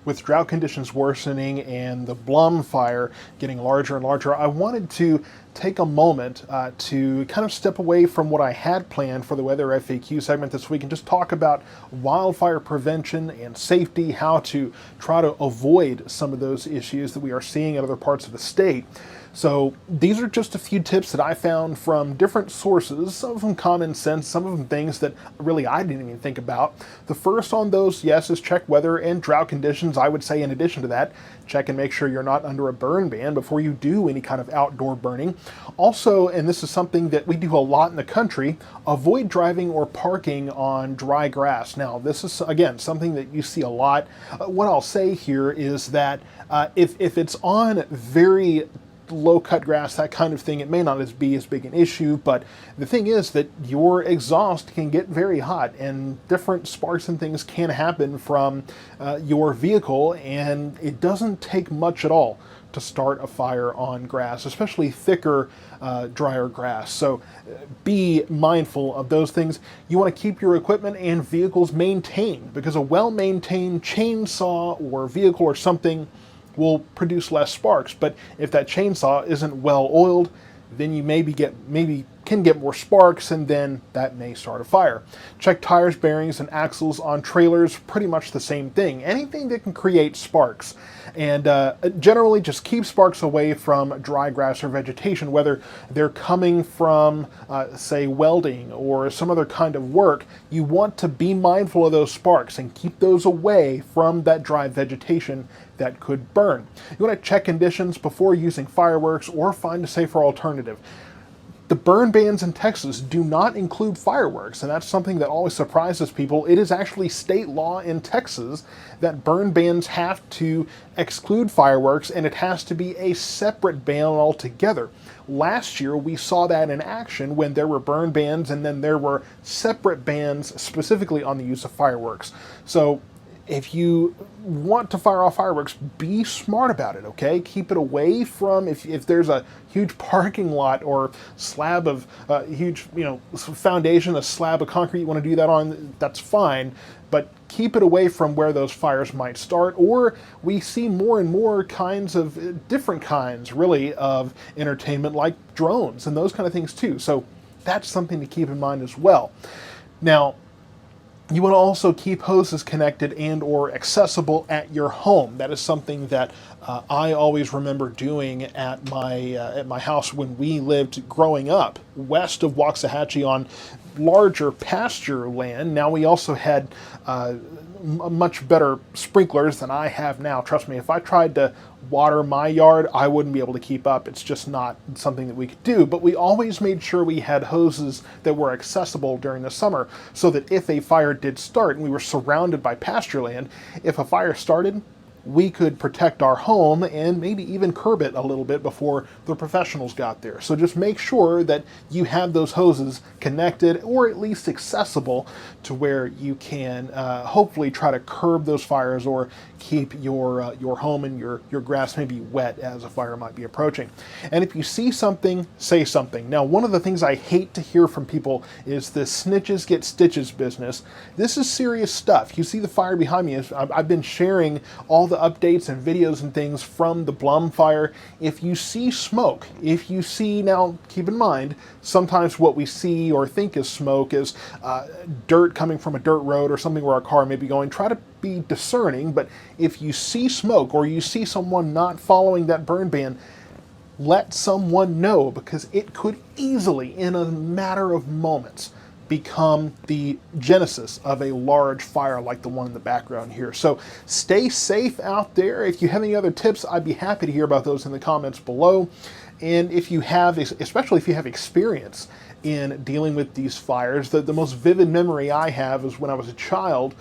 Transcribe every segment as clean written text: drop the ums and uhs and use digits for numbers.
with drought conditions worsening and the Blum fire getting larger and larger, I wanted to take a moment to kind of step away from what I had planned for the Weather FAQ segment this week and just talk about wildfire prevention and safety, how to try to avoid some of those issues that we are seeing in other parts of the state. So these are just a few tips that I found from different sources, some of them common sense, some of them things that really I didn't even think about. The first on those, yes, is check weather and drought conditions. I would say in addition to that, check and make sure you're not under a burn ban before you do any kind of outdoor burning. Also, and this is something that we do a lot in the country, avoid driving or parking on dry grass. Now, this is, again, something that you see a lot. What I'll say here is that if it's on very low cut grass, that kind of thing, it may not be as big an issue, but the thing is that your exhaust can get very hot and different sparks and things can happen from your vehicle, and it doesn't take much at all to start a fire on grass, especially thicker, drier grass. So be mindful of those things. You want to keep your equipment and vehicles maintained, because a well-maintained chainsaw or vehicle or something will produce less sparks. But if that chainsaw isn't well oiled, then you maybe can get more sparks, and then that may start a fire. Check tires, bearings, and axles on trailers, pretty much the same thing. Anything that can create sparks. And generally just keep sparks away from dry grass or vegetation, whether they're coming from, say, welding or some other kind of work. You want to be mindful of those sparks and keep those away from that dry vegetation that could burn. You want to check conditions before using fireworks or find a safer alternative. The burn bans in Texas do not include fireworks, and that's something that always surprises people. It is actually state law in Texas that burn bans have to exclude fireworks, and it has to be a separate ban altogether. Last year, we saw that in action when there were burn bans, and then there were separate bans specifically on the use of fireworks. So if you want to fire off fireworks, be smart about it, okay? Keep it away from, if there's a huge parking lot or slab of, huge, foundation, a slab of concrete you want to do that on, that's fine, but keep it away from where those fires might start. Or we see more and more different kinds, really, of entertainment, like drones and those kind of things too. So that's something to keep in mind as well. Now, you want to also keep hoses connected and or accessible at your home. That is something that I always remember doing at my house when we lived growing up west of Waxahachie on larger pasture land. Now we also had much better sprinklers than I have now. Trust me, if I tried to water my yard, I wouldn't be able to keep up. It's just not something that we could do. But we always made sure we had hoses that were accessible during the summer, so that if a fire did start, and we were surrounded by pasture land, if a fire started, we could protect our home and maybe even curb it a little bit before the professionals got there. So just make sure that you have those hoses connected or at least accessible to where you can hopefully try to curb those fires or keep your home and your grass maybe wet as a fire might be approaching. And if you see something, say something. Now, one of the things I hate to hear from people is the snitches get stitches business. This is serious stuff. You see the fire behind me. I've been sharing all the updates and videos and things from the Blum fire. If you see smoke, now keep in mind, sometimes what we see or think is smoke is dirt coming from a dirt road or something where a car may be going. Try to be discerning, but if you see smoke or you see someone not following that burn ban, let someone know, because it could easily, in a matter of moments, become the genesis of a large fire like the one in the background here. So stay safe out there. If you have any other tips, I'd be happy to hear about those in the comments below. And if you have, especially if you have experience in dealing with these fires, the most vivid memory I have is when I was a child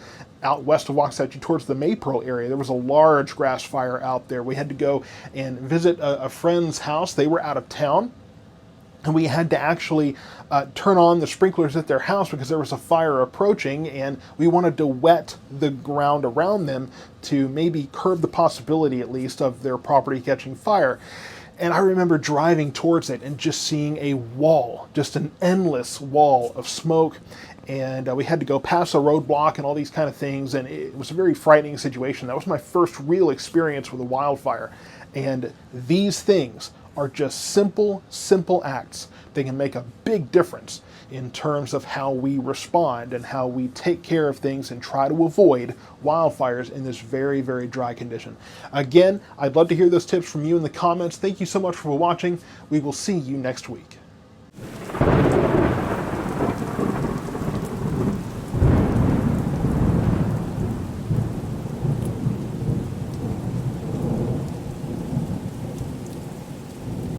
out west of Waxahachie towards the Maypearl area. There was a large grass fire out there. We had to go and visit a friend's house. They were out of town, and we had to actually turn on the sprinklers at their house because there was a fire approaching, and we wanted to wet the ground around them to maybe curb the possibility, at least, of their property catching fire. And I remember driving towards it and just seeing a wall, just an endless wall of smoke. and we had to go past a roadblock and all these kind of things, and it was a very frightening situation. That was my first real experience with a wildfire, and these things are just simple acts. They can make a big difference in terms of how we respond and how we take care of things and try to avoid wildfires in this very, very dry condition. Again, I'd love to hear those tips from you in the comments. Thank you so much for watching. We will see you next week.